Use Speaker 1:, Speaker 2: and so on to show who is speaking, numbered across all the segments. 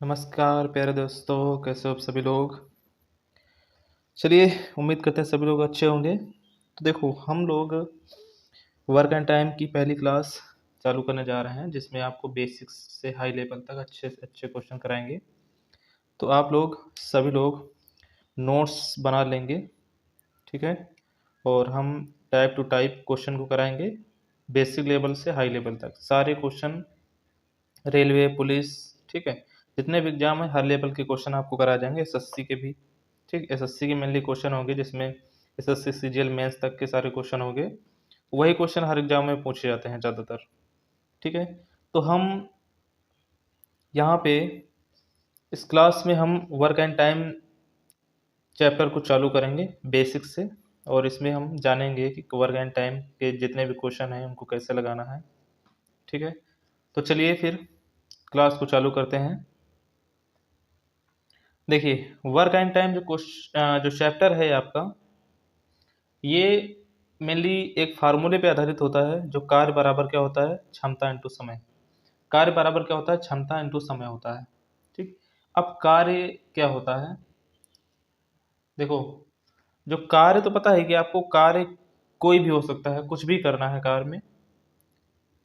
Speaker 1: नमस्कार प्यारे दोस्तों, कैसे हो आप सभी लोग। चलिए, उम्मीद करते हैं सभी लोग अच्छे होंगे। तो देखो, हम लोग वर्क एंड टाइम की पहली क्लास चालू करने जा रहे हैं, जिसमें आपको बेसिक्स से हाई लेवल तक अच्छे से अच्छे क्वेश्चन कराएंगे। तो आप लोग सभी लोग नोट्स बना लेंगे, ठीक है। और हम टाइप टू टाइप क्वेश्चन को कराएंगे, बेसिक लेवल से हाई लेवल तक सारे क्वेश्चन, रेलवे, पुलिस, ठीक है। जितने भी एग्जाम है हर लेवल के क्वेश्चन आपको कराए जाएंगे, एसएससी के भी। ठीक, एसएससी के मेनली क्वेश्चन होंगे, जिसमें एसएससी सीजीएल मेंस तक के सारे क्वेश्चन होंगे। वही क्वेश्चन हर एग्जाम में पूछे जाते हैं ज़्यादातर, ठीक है। तो हम यहाँ पे इस क्लास में हम वर्क एंड टाइम चैप्टर को चालू करेंगे बेसिक से, और इसमें हम जानेंगे कि वर्क एंड टाइम के जितने भी क्वेश्चन हैं उनको कैसे लगाना है, ठीक है। तो चलिए फिर क्लास को चालू करते हैं। देखिए, वर्क एंड टाइम जो चैप्टर है आपका, ये मेनली एक फार्मूले पे आधारित होता है, जो कार्य बराबर क्या होता है, क्षमता इंटू समय। कार्य बराबर क्या होता है, क्षमता इंटू समय होता है, ठीक। अब कार्य क्या होता है, देखो, जो कार्य तो पता है कि आपको, कार्य कोई भी हो सकता है, कुछ भी करना है कार्य में।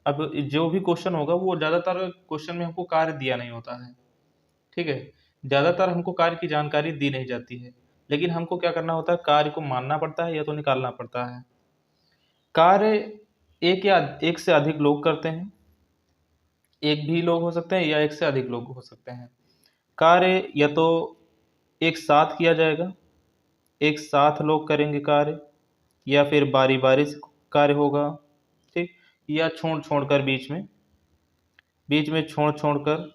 Speaker 1: अब जो भी क्वेश्चन होगा, वो ज़्यादातर क्वेश्चन में हमको कार्य दिया नहीं होता है, ठीक है। ज़्यादातर हमको कार्य की जानकारी दी नहीं जाती है, लेकिन हमको क्या करना होता है, कार्य को मानना पड़ता है या तो निकालना पड़ता है। कार्य एक या एक से अधिक लोग करते हैं, एक भी लोग हो सकते हैं या एक से अधिक लोग हो सकते हैं। कार्य या तो एक साथ किया जाएगा, एक साथ लोग करेंगे कार्य, या फिर बारी बारी से कार्य होगा, ठीक। या छोड़ छोड़ कर, बीच में छोड़ छोड़ कर,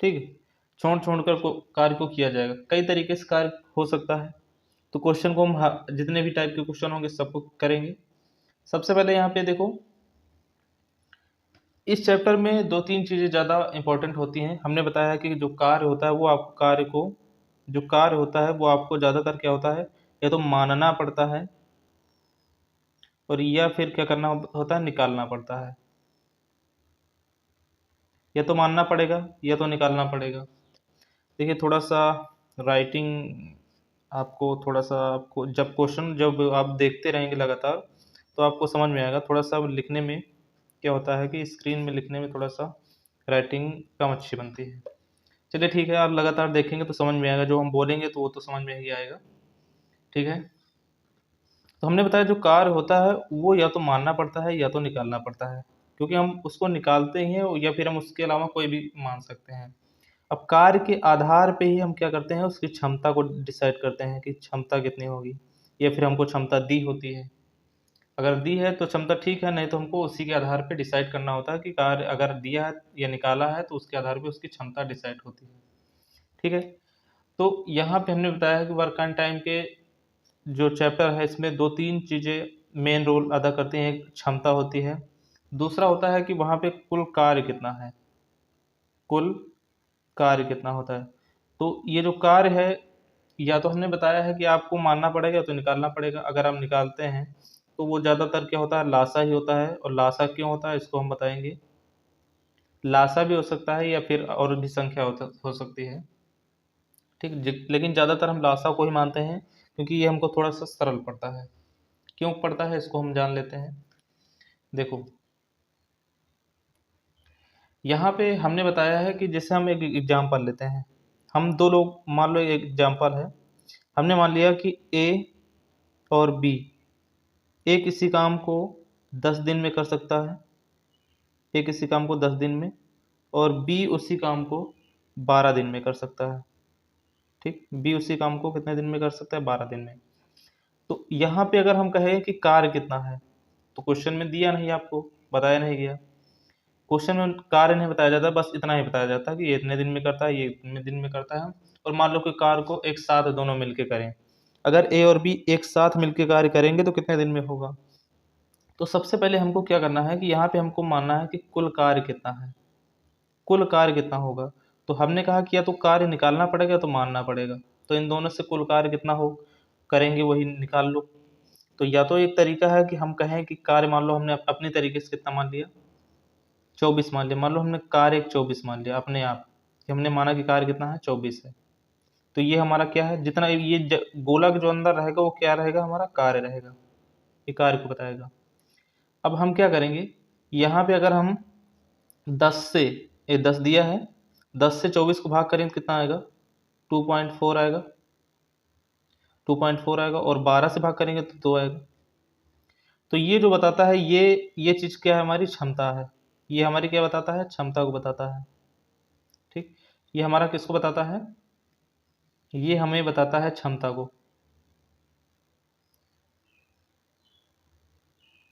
Speaker 1: ठीक है, छोड़ छोड़ कर कार्य को किया जाएगा। कई तरीके से कार्य हो सकता है। तो क्वेश्चन को हम जितने भी टाइप के क्वेश्चन होंगे सबको करेंगे। सबसे पहले यहाँ पे देखो, इस चैप्टर में दो तीन चीज़ें ज़्यादा इंपॉर्टेंट होती हैं। हमने बताया कि जो कार्य होता है वो आपको कार्य को जो कार्य होता है वो आपको ज़्यादातर क्या होता है, या तो मानना पड़ता है, और या फिर क्या करना होता है, निकालना पड़ता है। या तो मानना पड़ेगा या तो निकालना पड़ेगा। देखिए, थोड़ा सा राइटिंग, आपको थोड़ा सा, आपको जब क्वेश्चन जब आप देखते रहेंगे लगातार, तो आपको समझ में आएगा। थोड़ा सा लिखने में क्या होता है कि स्क्रीन में लिखने में थोड़ा सा राइटिंग कम अच्छी बनती है। चलिए ठीक है, आप लगातार देखेंगे तो समझ में आएगा, जो हम बोलेंगे तो वो तो समझ में ही आएगा, ठीक है। तो हमने बताया जो कार्य होता है वो या तो मानना पड़ता है या तो निकालना पड़ता है, क्योंकि हम उसको निकालते ही हैं, या फिर हम उसके अलावा कोई भी मान सकते हैं। अब कार्य के आधार पे ही हम क्या करते हैं, उसकी क्षमता को डिसाइड करते हैं कि क्षमता कितनी होगी, या फिर हमको क्षमता दी होती है। अगर दी है तो क्षमता ठीक है, नहीं तो हमको उसी के आधार पे डिसाइड करना होता है कि कार्य अगर दिया है या निकाला है, तो उसके आधार पे उसकी क्षमता डिसाइड होती है, ठीक है। तो यहाँ पे हमने बताया कि वर्क एंड टाइम के जो चैप्टर है, इसमें दो तीन चीज़ें मेन रोल अदा करती हैं। एक क्षमता होती है, दूसरा होता है कि वहाँ पे कुल कार्य कितना है, कुल कार्य कितना होता है। तो ये जो कार्य है, या तो हमने बताया है कि आपको मानना पड़ेगा या तो निकालना पड़ेगा। अगर हम निकालते हैं तो वो ज़्यादातर क्या होता है, लासा ही होता है। और लासा क्यों होता है इसको हम बताएंगे। लासा भी हो सकता है या फिर और भी संख्या हो सकती है, ठीक। लेकिन ज़्यादातर हम लासा को ही मानते हैं, क्योंकि ये हमको थोड़ा सा सरल पड़ता है। क्यों पड़ता है इसको हम जान लेते हैं। देखो, यहाँ पे हमने बताया है कि जैसे हम एक एग्जाम्पल लेते हैं, हम दो लोग, मान लो एक एग्जाम्पल है, हमने मान लिया कि ए और बी, ए किसी काम को 10 दिन में कर सकता है, ए किसी काम को 10 दिन में, और बी उसी काम को 12 दिन में कर सकता है, ठीक। बी उसी काम को कितने दिन में कर सकता है, 12 दिन में। तो यहाँ पे अगर हम कहें कि कार्य कितना है, तो क्वेश्चन में दिया नहीं, आपको बताया नहीं गया। क्वेश्चन में कार्य नहीं बताया जाता, बस इतना ही बताया जाता है कि ये इतने दिन में करता है, ये इतने दिन में करता है। और मान लो कि कार्य को एक साथ दोनों मिलके करें, अगर ए और बी एक साथ मिलके कार्य करेंगे तो कितने दिन में होगा। तो सबसे पहले हमको क्या करना है कि यहाँ पे हमको मानना है कि कुल कार्य कितना है, कुल कार्य कितना होगा। तो हमने कहा कि या तो कार्य निकालना पड़ेगा या तो मानना पड़ेगा। तो इन दोनों से कुल कार्य कितना हो करेंगे वही निकाल लो। तो या तो एक तरीका है कि हम कहें कि कार्य मान लो हमने अपनी तरीके से कितना मान लिया, 24 मान लिया, मान लो हमने कार्य एक 24 मान लिया अपने आप, कि हमने माना कि कार्य कितना है 24 है। तो ये हमारा क्या है, जितना ये गोलक जो अंदर रहेगा वो क्या रहेगा, हमारा कार्य रहेगा, ये कार्य को बताएगा। अब हम क्या करेंगे, यहाँ पे अगर हम 10 से, ये 10 दिया है, 10 से 24 को भाग करेंगे तो कितना आएगा, 2.4 आएगा, 2.4 आएगा, और 12 से भाग करेंगे तो 2 आएगा। तो ये जो बताता है, ये चीज़ क्या है, हमारी क्षमता है। ये हमारी क्या बताता है, क्षमता को बताता है। ठीक, ये हमारा किसको बताता है, ये हमें बताता है क्षमता को।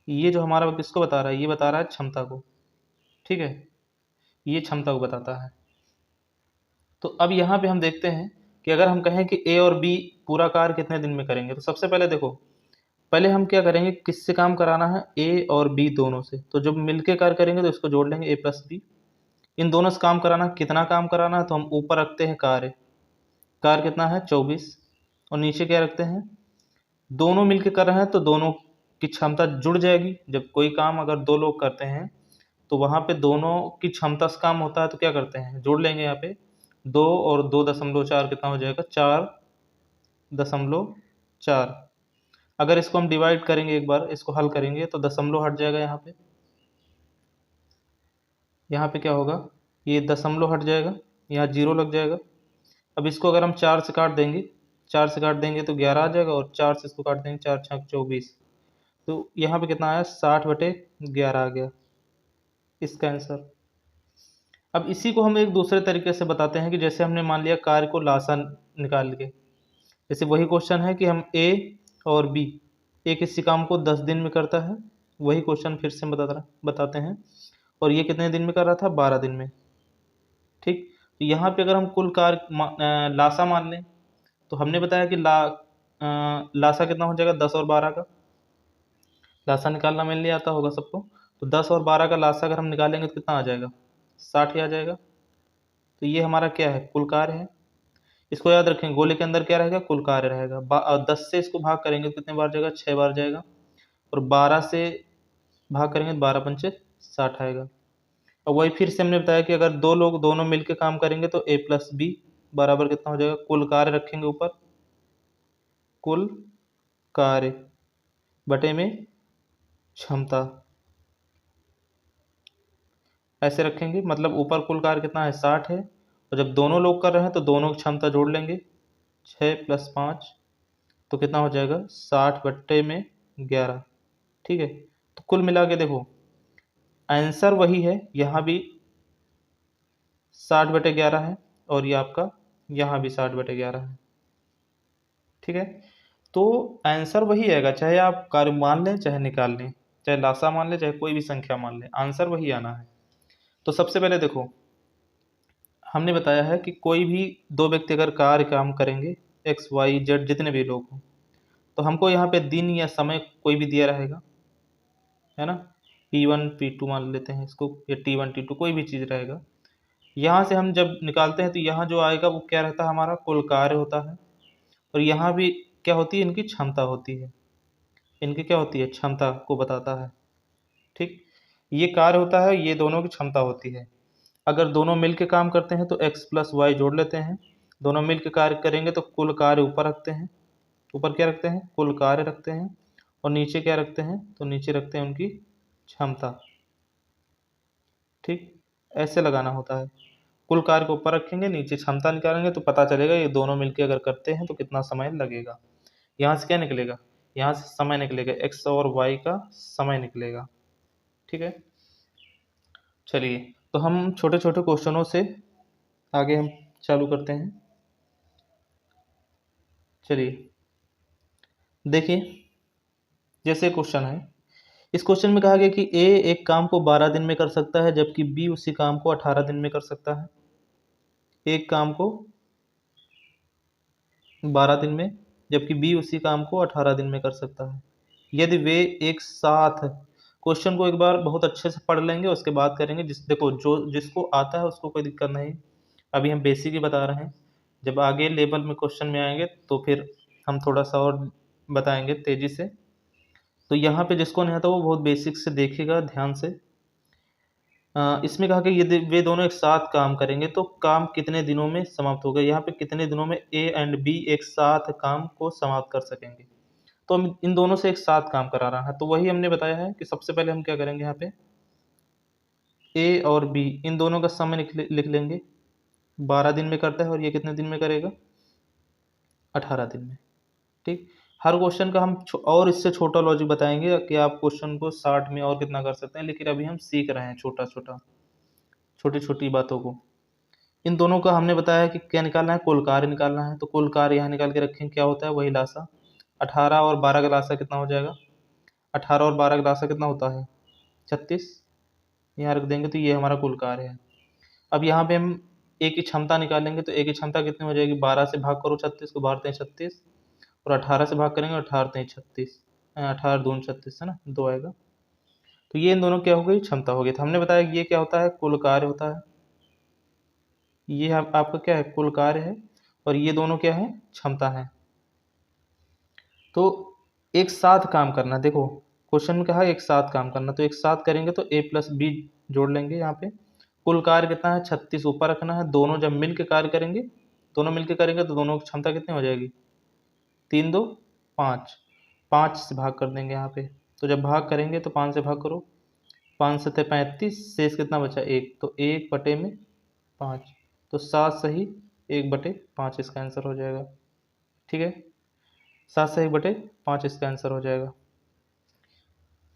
Speaker 1: ये जो हमारा किसको बता रहा है, ये बता रहा है क्षमता को। ठीक है, ये क्षमता को बताता है। तो अब यहाँ पे हम देखते हैं कि अगर हम कहें कि ए और बी पूरा कार्य कितने दिन में करेंगे, तो सबसे पहले देखो, पहले हम क्या करेंगे, किससे काम कराना है, ए और बी दोनों से। तो जब मिलके कार्य करेंगे तो इसको जोड़ लेंगे, ए प्लस बी। इन दोनों से काम कराना, कितना काम कराना है, तो हम ऊपर रखते हैं कार्य, कार्य कितना है 24, और नीचे क्या रखते हैं, दोनों मिलके कर रहे हैं तो दोनों की क्षमता जुड़ जाएगी। जब कोई काम अगर दो लोग करते हैं तो वहाँ पे दोनों की क्षमता से काम होता है, तो क्या करते हैं, जोड़ लेंगे। यहाँ पे 2 और 2.4 कितना हो जाएगा, 4.4। अगर इसको हम डिवाइड करेंगे, एक बार इसको हल करेंगे तो दशमलव हट जाएगा। यहाँ पे क्या होगा, ये दशमलव हट जाएगा, यहाँ जीरो लग जाएगा। अब इसको अगर हम 4 से काट देंगे, 4 से काट देंगे तो 11 आ जाएगा, और 4 से इसको काट देंगे, 4 छक 24। तो यहाँ पे कितना आया, 60/11 आ गया इसका आंसर। अब इसी को हम एक दूसरे तरीके से बताते हैं कि जैसे हमने मान लिया कार्य को लासा निकाल के, जैसे वही क्वेश्चन है कि हम ए और बी, ए किसी काम को 10 दिन में करता है, वही क्वेश्चन फिर से बताते हैं, और ये कितने दिन में कर रहा था, 12 दिन में। ठीक, तो यहाँ पे अगर हम कुल कार्य लासा मान लें, तो हमने बताया कि लासा कितना हो जाएगा, 10 और 12 का लासा निकालना मेरे लिए आता होगा सबको। तो 10 और 12 का लासा अगर हम निकालेंगे तो कितना आ जाएगा, 60 ही आ जाएगा। तो ये हमारा क्या है, कुल कार्य है। इसको याद रखें, गोले के अंदर क्या रहेगा, कुल कार्य रहेगा। 10 से इसको भाग करेंगे तो कितने बार जाएगा, 6 बार जाएगा, और 12 से भाग करेंगे तो 12 पंचे 60 आएगा। और वही फिर से हमने बताया कि अगर दो लोग दोनों मिलकर काम करेंगे तो ए प्लस बी बराबर कितना हो जाएगा, कुल कार्य रखेंगे ऊपर, कुल कार्य बटे में क्षमता, ऐसे रखेंगे। मतलब ऊपर कुल कार्य कितना है, 60 है, और जब दोनों लोग कर रहे हैं तो दोनों की क्षमता जोड़ लेंगे, 6 + 5 तो कितना हो जाएगा, 60/11। ठीक है, तो कुल मिला के देखो आंसर वही है, यहाँ भी 60/11 है, और ये आपका यहाँ भी 60/11 है। ठीक है, तो आंसर वही आएगा, चाहे आप कार्य मान लें चाहे निकाल लें, चाहे लासा मान लें चाहे कोई भी संख्या मान लें, आंसर वही आना है। तो सबसे पहले देखो, हमने बताया है कि कोई भी दो व्यक्ति अगर कार्य काम करेंगे, एक्स वाई जेड जितने भी लोग हों, तो हमको यहाँ पे दिन या समय कोई भी दिया रहेगा, है ना, P1 P2 मान लेते हैं इसको, या T1 T2 कोई भी चीज़ रहेगा। यहाँ से हम जब निकालते हैं तो यहाँ जो आएगा वो क्या रहता है, हमारा कुल कार्य होता है। और यहाँ भी क्या होती है, इनकी क्षमता होती है, इनकी क्या होती है, क्षमता को बताता है। ठीक, ये कार्य होता है, ये दोनों की क्षमता होती है। अगर दोनों मिल के काम करते हैं तो x + y जोड़ लेते हैं, दोनों मिल के कार्य करेंगे तो कुल कार्य ऊपर रखते हैं, ऊपर क्या रखते हैं, कुल कार्य रखते हैं, और नीचे क्या रखते हैं, तो नीचे रखते हैं उनकी क्षमता। ठीक, ऐसे लगाना होता है, कुल कार्य को ऊपर रखेंगे, नीचे क्षमता निकालेंगे, तो पता चलेगा ये दोनों मिलके अगर करते हैं तो कितना समय लगेगा। यहाँ से क्या निकलेगा, यहाँ से समय निकलेगा, x और y का समय निकलेगा। ठीक है, चलिए तो हम छोटे छोटे क्वेश्चनों से आगे हम चालू करते हैं। चलिए देखिए, जैसे क्वेश्चन है, इस क्वेश्चन में कहा गया कि ए एक काम को 12 दिन में कर सकता है जबकि बी उसी काम को 18 दिन में कर सकता है। एक काम को 12 दिन में जबकि बी उसी काम को 18 दिन में कर सकता है, यदि वे एक साथ। क्वेश्चन को एक बार बहुत अच्छे से पढ़ लेंगे, उसके बाद करेंगे। देखो, जो जिसको आता है उसको कोई दिक्कत नहीं, अभी हम बेसिक ही बता रहे हैं। जब आगे लेवल में क्वेश्चन में आएंगे तो फिर हम थोड़ा सा और बताएंगे तेजी से। तो यहाँ पे जिसको नहीं आता वो बहुत बेसिक से देखेगा ध्यान से। इसमें कहा कि यदि वे दोनों एक साथ काम करेंगे तो काम कितने दिनों में समाप्त होगा। यहाँ पे कितने दिनों में ए एंड बी एक साथ काम को समाप्त कर सकेंगे। तो हम इन दोनों से एक साथ काम करा रहा है, तो वही हमने बताया है कि सबसे पहले हम क्या करेंगे, यहाँ पे ए और बी इन दोनों का समय लिख लेंगे। 12 दिन में करता है और ये कितने दिन में करेगा, 18 दिन में। ठीक, हर क्वेश्चन का हम और इससे छोटा लॉजिक बताएंगे कि आप क्वेश्चन को 60 में और कितना कर सकते हैं, लेकिन अभी हम सीख रहे हैं छोटा छोटा, छोटी छोटी बातों को। इन दोनों का हमने बताया है कि क्या निकालना है, कुल कार्य निकालना है। तो कुल कार्य यहाँ निकाल के रखें, क्या होता है, वही लासा। 18 और 12 का लासा कितना हो जाएगा, 18 और 12 का लासा कितना होता है, 36। यहाँ रख देंगे तो ये हमारा कुल कार्य है। अब यहाँ पे हम ए की क्षमता निकालेंगे, तो ए की क्षमता कितनी हो जाएगी, 12 से भाग करो 36 को, 12 3 36, और 18 से भाग करेंगे, 18 3 36, 18 दून 36 है ना, 2 आएगा। तो ये इन दोनों क्या हो गई, क्षमता हो गई। तो हमने बताया कि ये क्या होता है, कुल कार्य होता है। ये आपका क्या है, कुल कार्य है, और ये दोनों क्या है, क्षमता है। तो एक साथ काम करना, देखो क्वेश्चन में कहा एक साथ काम करना, तो एक साथ करेंगे तो a प्लस बी जोड़ लेंगे यहाँ पे। कुल कार्य कितना है, 36 ऊपर रखना है। दोनों जब मिल के कार्य करेंगे, दोनों मिल के करेंगे तो दोनों की क्षमता कितनी हो जाएगी, 3 2 5, 5 से भाग कर देंगे यहाँ पे। तो जब भाग करेंगे तो 5 से भाग करो, 5 से 35, शेष कितना बचा, 1, तो 1/5, तो 7 सही 1/5 इसका आंसर हो जाएगा। ठीक है, 7 से 1/5 इसका आंसर हो जाएगा।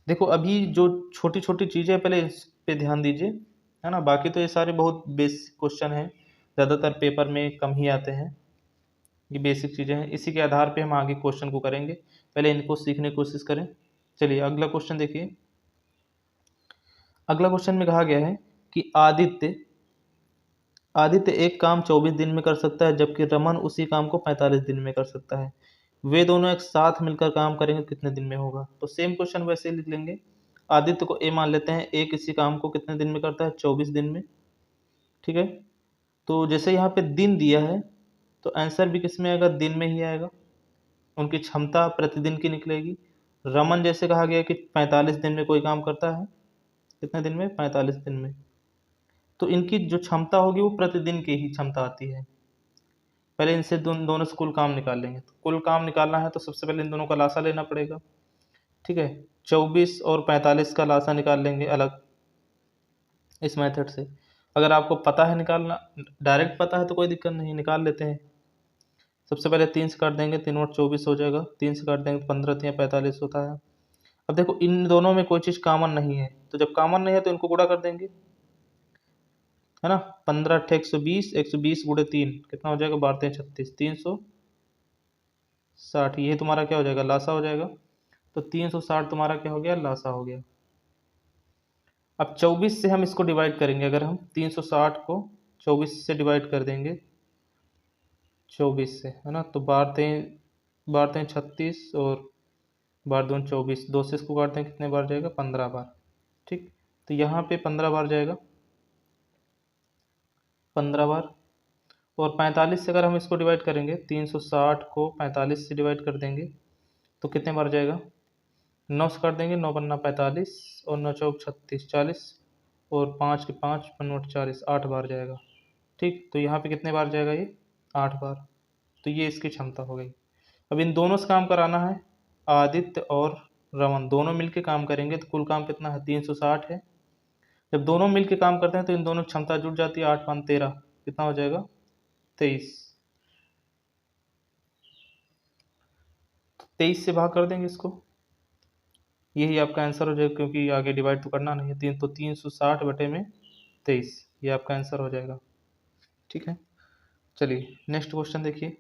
Speaker 1: देखो अभी जो छोटी छोटी चीज़ें पहले इस पे ध्यान दीजिए, है ना। बाकी तो ये सारे बहुत बेसिक क्वेश्चन हैं, ज़्यादातर पेपर में कम ही आते हैं। ये बेसिक चीज़ें हैं, इसी के आधार पे हम आगे क्वेश्चन को करेंगे। पहले इनको सीखने की कोशिश करें। चलिए अगला क्वेश्चन देखिए। अगला क्वेश्चन में कहा गया है कि आदित्य आदित्य एक काम 24 दिन में कर सकता है, जबकि रमन उसी काम को 45 दिन में कर सकता है। वे दोनों एक साथ मिलकर काम करेंगे, कितने दिन में होगा। तो सेम क्वेश्चन वैसे ही लिख लेंगे। आदित्य को ए मान लेते हैं, ए किसी काम को कितने दिन में करता है, 24 दिन में। ठीक है, तो जैसे यहाँ पे दिन दिया है तो आंसर भी किस में आएगा, दिन में ही आएगा। उनकी क्षमता प्रतिदिन की निकलेगी। रमन जैसे कहा गया कि 45 दिन में कोई काम करता है, कितने दिन में, 45 दिन में। तो इनकी जो क्षमता होगी वो प्रतिदिन की ही क्षमता आती है। पहले इनसे दोनों से कुल काम निकाल लेंगे। तो कुल काम निकालना है तो सबसे पहले इन दोनों का लासा लेना पड़ेगा। ठीक है, 24 और 45 का लासा निकाल लेंगे अलग, इस मेथड से। अगर आपको पता है निकालना, डायरेक्ट पता है तो कोई दिक्कत नहीं, निकाल लेते हैं। सबसे पहले 3 से काट देंगे, 3 और 24 हो जाएगा। 3 से काट देंगे तो 15 3 45 होता है। अब देखो इन दोनों में कोई चीज़ कॉमन नहीं है, तो जब कॉमन नहीं है तो इनको गुणा कर देंगे, है ना। 15 × 120, 120 × 3 कितना हो जाएगा, 12 3 36, 360। ये तुम्हारा क्या हो जाएगा, लासा हो जाएगा। तो 360 तुम्हारा क्या हो गया, लासा हो गया। अब 24 से हम इसको डिवाइड करेंगे। अगर हम 360 को 24 से डिवाइड कर देंगे, 24 से, है ना, तो 12 3 36 और 12 दूनी 24, 2 से इसको काटते हैं, कितने बार जाएगा, 15 बार। ठीक, तो यहाँ पे 15 बार जाएगा, 15 बार। और 45 से अगर हम इसको डिवाइड करेंगे, 360 को 45 से डिवाइड कर देंगे तो कितने बार जाएगा, 9 से काट देंगे, 9 बनना 45 और 9 चौक 36 40, और 5 के 5 बनोट 40, 8 बार जाएगा। ठीक, तो यहाँ पे कितने बार जाएगा, ये 8 बार। तो ये इसकी क्षमता हो गई। अब इन दोनों से काम कराना है, आदित्य और रमन दोनों मिलके काम करेंगे तो कुल काम कितना है, 360 है। जब दोनों मिलके काम करते हैं तो इन दोनों की क्षमता जुड़ जाती है, 8 5 13, कितना हो जाएगा, 23। 23 से भाग कर देंगे इसको, यही आपका आंसर हो जाएगा, क्योंकि आगे डिवाइड तो करना नहीं है। 360/23, ये आपका आंसर हो जाएगा। ठीक है, चलिए नेक्स्ट क्वेश्चन देखिए।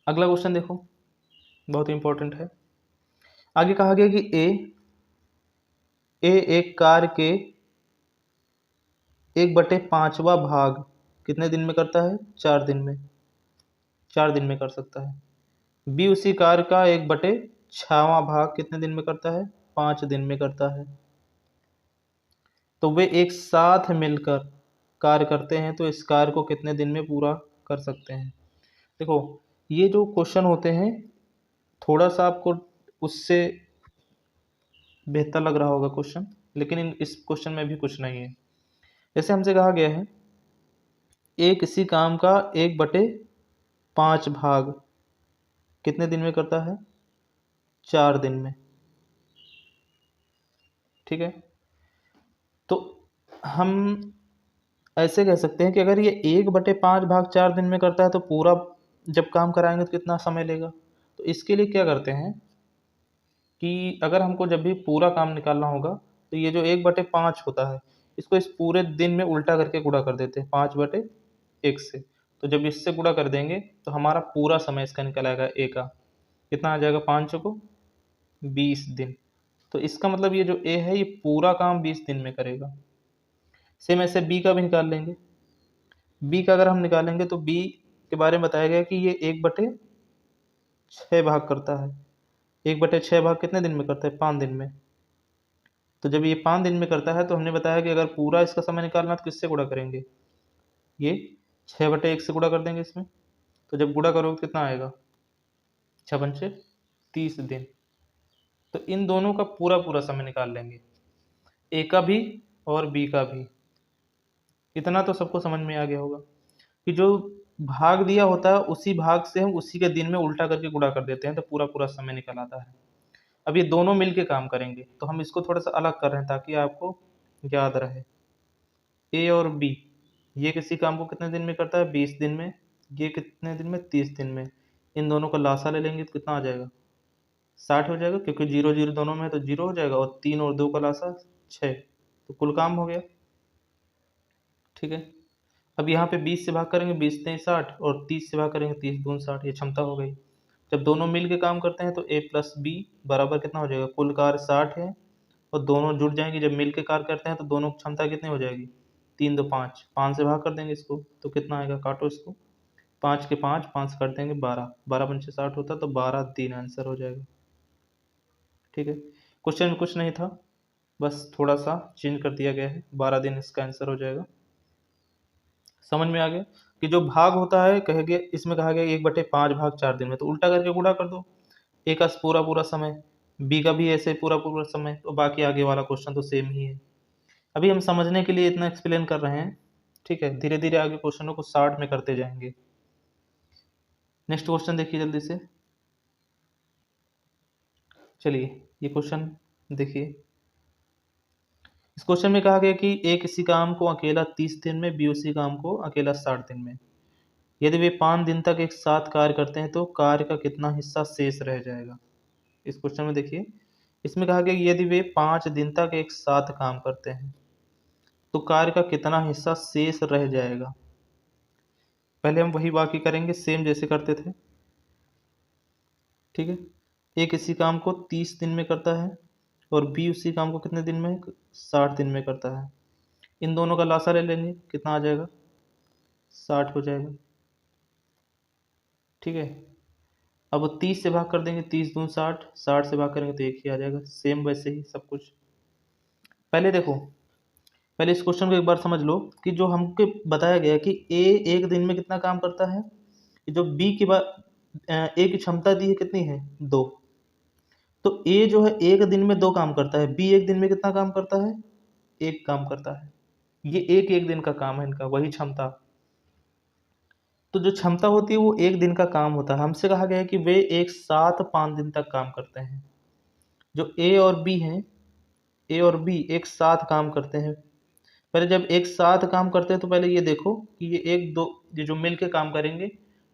Speaker 1: अगला क्वेश्चन देखो, बहुत इंपॉर्टेंट है। आगे कहा गया कि ए एक कार के 1/5वां भाग कितने दिन में करता है, 4 दिन में, 4 दिन में कर सकता है। बी उसी कार का 1/6वां भाग कितने दिन में करता है, 5 दिन में करता है। तो वे एक साथ मिलकर कार्य करते हैं, तो इस कार्य को कितने दिन में पूरा कर सकते हैं। देखो ये जो क्वेश्चन होते हैं, थोड़ा सा आपको उससे बेहतर लग रहा होगा क्वेश्चन, लेकिन इस क्वेश्चन में भी कुछ नहीं है। जैसे हमसे कहा गया है किसी काम का 1/5 भाग कितने दिन में करता है? 4 दिन में। ठीक है, तो हम ऐसे कह सकते हैं कि अगर ये 1/5 भाग 4 दिन में करता है तो पूरा जब काम कराएंगे तो कितना समय लेगा? तो इसके लिए क्या करते हैं कि अगर हमको जब भी पूरा काम निकालना होगा तो ये जो 1/5 होता है इसको इस पूरे दिन में उल्टा करके गुणा कर देते हैं 5/1 से। तो जब इससे गुणा कर देंगे तो हमारा पूरा समय इसका निकल आएगा ए का। कितना आ जाएगा? 5 को 20 दिन। तो इसका मतलब ये जो ए है ये पूरा काम 20 दिन में करेगा। सेम ऐसे बी का भी निकाल लेंगे। बी का अगर हम निकालेंगे तो बी के बारे में बताया गया कि ये 1/6 भाग करता है। 1/6 भाग कितने दिन में करता है? 5 दिन में। तो जब ये 5 दिन में करता है तो हमने बताया कि अगर पूरा इसका समय निकालना है तो किससे गुणा करेंगे? ये 6/1 से गुणा कर देंगे इसमें। तो जब गुणा करोगे तो कितना आएगा? 6×5 30 दिन। तो इन दोनों का पूरा पूरा समय निकाल लेंगे, ए का भी और बी का भी। इतना तो सबको समझ में आ गया होगा कि जो भाग दिया होता है उसी भाग से हम उसी के दिन में उल्टा करके गुणा कर देते हैं तो पूरा पूरा समय निकल आता है। अब ये दोनों मिलके काम करेंगे तो हम इसको थोड़ा सा अलग कर रहे हैं ताकि आपको याद रहे। ए और बी ये किसी काम को कितने दिन में करता है? 20 दिन में। ये कितने दिन में? 30 दिन में। इन दोनों का लासा ले लेंगे तो कितना आ जाएगा? 60 हो जाएगा, क्योंकि 0 0 दोनों में है तो 0 हो जाएगा और 3 और 2 का लासा 6। तो कुल काम हो गया। ठीक है, अब यहाँ पे 20 से भाग करेंगे, 20 नहीं 60, और 30 से भाग करेंगे, 30 दूनी 60। ये क्षमता हो गई। जब दोनों मिल के काम करते हैं तो ए प्लस बी बराबर कितना हो जाएगा? कुल कार्य 60 है और दोनों जुड़ जाएंगे। जब मिल के कार्य करते हैं तो दोनों की क्षमता कितनी हो जाएगी? 3 2 5, 5 से भाग कर देंगे इसको तो कितना आएगा? काटो इसको, 5 के 5, 5 से काट देंगे 12, 12×5 60 होता है तो 12 दिन आंसर हो जाएगा। ठीक है, क्वेश्चन में कुछ नहीं था, बस थोड़ा सा चेंज कर दिया गया है। 12 दिन इसका आंसर हो जाएगा। समझ में आ गया कि जो भाग होता है कहे गया इसमें कहा गया 1/5 भाग 4 दिन में, तो उल्टा करके गुणा कर दो। ए का पूरा पूरा समय, बी का भी ऐसे पूरा पूरा समय, तो बाकी आगे वाला क्वेश्चन तो सेम ही है। अभी हम समझने के लिए इतना एक्सप्लेन कर रहे हैं। ठीक है, धीरे धीरे आगे क्वेश्चनों को शार्ट में करते जाएंगे। नेक्स्ट क्वेश्चन देखिए जल्दी से। चलिए ये क्वेश्चन देखिए। इस क्वेश्चन में कहा गया कि ए किसी काम को अकेला 30 दिन में, बी उसी काम को अकेला 60 दिन में। यदि वे 5 दिन तक एक साथ कार्य करते हैं तो कार्य का कितना हिस्सा शेष रह जाएगा? इस क्वेश्चन में देखिए, इसमें कहा गया कि यदि वे 5 दिन तक एक साथ काम करते हैं तो कार्य का कितना हिस्सा शेष रह जाएगा? पहले हम वही बाकी करेंगे सेम जैसे करते थे। ठीक है, ए किसी काम को 30 दिन में करता है और बी उसी काम को कितने दिन में? 60 दिन में करता है। इन दोनों का लासा ले लेंगे, कितना आ जाएगा? 60 हो जाएगा। ठीक है, अब 30 से भाग कर देंगे, 30 दूनी 60, 60 से भाग करेंगे तो एक ही आ जाएगा। सेम वैसे ही सब कुछ। पहले देखो, पहले इस क्वेश्चन को एक बार समझ लो कि जो हमको बताया गया कि ए एक दिन में कितना काम करता है, जो बी की बात ए की क्षमता दी है कितनी है? 2। तो ए जो है एक दिन में 2 काम करता है, बी एक दिन में कितना काम करता है? 1 काम करता है। ये एक एक दिन का काम है इनका, वही क्षमता। तो जो क्षमता होती है वो एक दिन का काम होता है। हमसे कहा गया है कि वे एक साथ 5 दिन तक काम करते हैं। जो ए और बी हैं, ए और बी एक साथ काम करते हैं। पहले जब एक साथ काम करते हैं तो पहले ये देखो कि ये एक दो ये जो मिल के काम करेंगे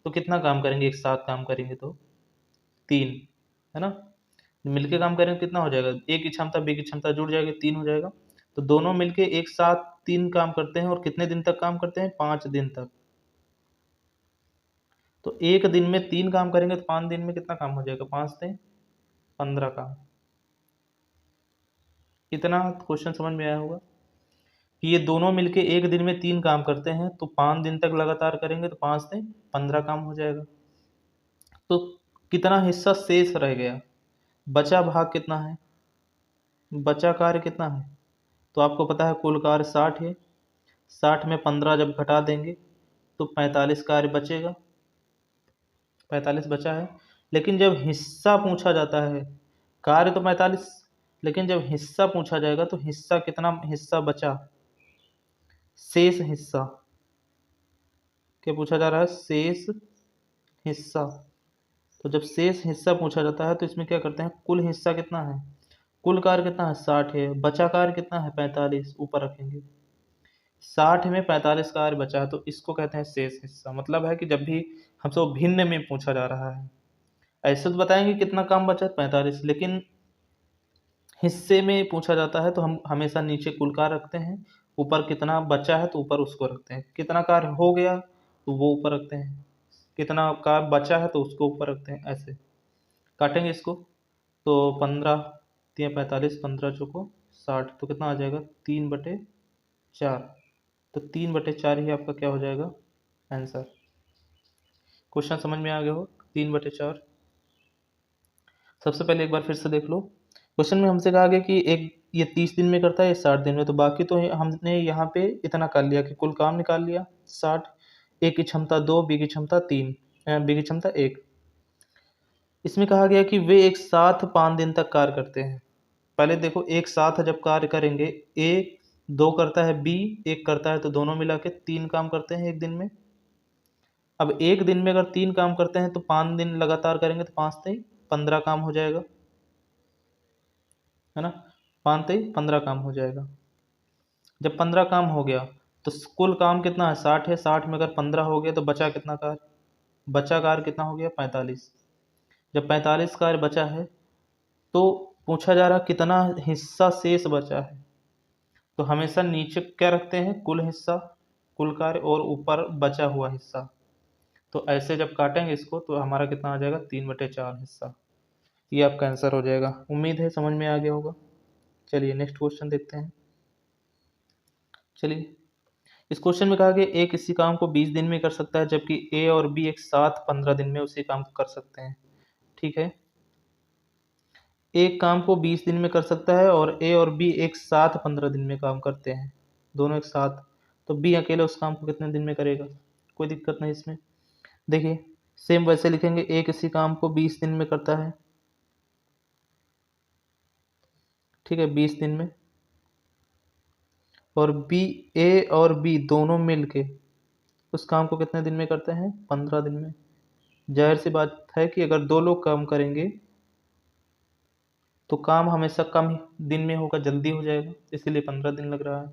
Speaker 1: तो कितना काम करेंगे? एक साथ काम करेंगे तो 3, है ना? मिल के काम करेंगे कितना हो जाएगा? ए की क्षमता बी की क्षमता जुड़ जाएगी, 3 हो जाएगा। तो दोनों मिलके एक साथ 3 काम करते हैं और कितने दिन तक काम करते हैं? 5 दिन तक। तो एक दिन में 3 काम करेंगे तो 5 दिन में कितना काम हो जाएगा? 5 से 15 काम। इतना क्वेश्चन समझ में आया होगा कि ये दोनों मिलके एक दिन में 3 काम करते हैं तो 5 दिन तक लगातार करेंगे तो 5 से 15 काम हो जाएगा। तो कितना हिस्सा शेष रह गया? बचा भाग कितना है? बचा कार्य कितना है? तो आपको पता है कुल कार्य 60 है। 60 में 15 जब घटा देंगे तो 45 कार्य बचेगा। 45 बचा है, लेकिन जब हिस्सा पूछा जाता है, कार्य तो 45 लेकिन जब हिस्सा पूछा जाएगा तो हिस्सा कितना हिस्सा बचा, शेष हिस्सा, क्या पूछा जा रहा है, शेष हिस्सा। तो जब शेष हिस्सा पूछा जाता है तो इसमें क्या करते हैं, कुल हिस्सा कितना है, कुल कार्य कितना है 60 है, बचा कार्य कितना है 45, ऊपर रखेंगे। 60 में 45 कार्य बचा है तो इसको कहते हैं शेष हिस्सा। मतलब है कि जब भी हमसे भिन्न में पूछा जा रहा है, ऐसे तो बताएंगे कितना काम बचा है 45, लेकिन हिस्से में पूछा जाता है तो हम हमेशा नीचे कुल कार्य रखते हैं, ऊपर कितना बचा है तो ऊपर उसको रखते हैं, कितना कार्य हो गया तो वो ऊपर रखते हैं, कितना कार्य बचा है तो उसको ऊपर रखते हैं। ऐसे काटेंगे इसको तो 15 3 45, 15 चौको 60, तो कितना आ जाएगा 3/4। तो 3/4 ही आपका क्या हो जाएगा आंसर। क्वेश्चन समझ में आ गया हो, 3/4। सबसे पहले एक बार फिर से देख लो। क्वेश्चन में हमसे कहा गया कि एक ये 30 दिन में करता है, ये 60 दिन में, तो बाकी तो हमने यहाँ पे इतना कर लिया कि कुल काम निकाल लिया 60। ए की क्षमता 2, बी की क्षमता 3, बी की क्षमता 1। इसमें कहा गया कि वे एक साथ 5 दिन तक कार्य करते हैं। पहले देखो, एक साथ जब कार्य करेंगे, ए 2 करता है, बी 1 करता है, तो दोनों मिला के 3 काम करते हैं एक दिन में। अब एक दिन में अगर 3 काम करते हैं तो 5 दिन लगातार करेंगे तो 5 से 15 काम हो जाएगा, है ना। 5 से 15 काम हो जाएगा। जब 15 काम हो गया तो कुल काम कितना है 60 है, 60 में अगर 15 हो गया तो बचा कितना कार्य, बचा कार्य कितना हो गया 45। जब 45 कार्य बचा है तो पूछा जा रहा कितना हिस्सा शेष बचा है, तो हमेशा नीचे क्या रखते हैं, कुल हिस्सा, कुल कार्य, और ऊपर बचा हुआ हिस्सा। तो ऐसे जब काटेंगे इसको तो हमारा कितना आ जाएगा 3/4 हिस्सा। ये आपका आंसर हो जाएगा। उम्मीद है समझ में आ गया होगा। चलिए नेक्स्ट क्वेश्चन देखते हैं। चलिए, इस क्वेश्चन में कहा कि ए किसी काम को 20 दिन में कर सकता है, जबकि ए और बी एक साथ 15 दिन में उसी काम को कर सकते हैं। ठीक है, एक काम को 20 दिन में कर सकता है और ए और बी एक साथ 15 दिन में काम करते हैं, दोनों एक साथ। तो बी अकेले उस काम को कितने दिन में करेगा, कोई दिक्कत नहीं इसमें। देखिए, सेम वैसे लिखेंगे, ए किसी काम को 20 दिन में करता है, ठीक है, 20 दिन में, और बी, ए और बी दोनों मिलके उस काम को कितने दिन में करते हैं 15 दिन में। जाहिर सी बात है कि अगर दो लोग काम करेंगे तो काम हमेशा कम दिन में होगा, जल्दी हो जाएगा, इसीलिए 15 दिन लग रहा है।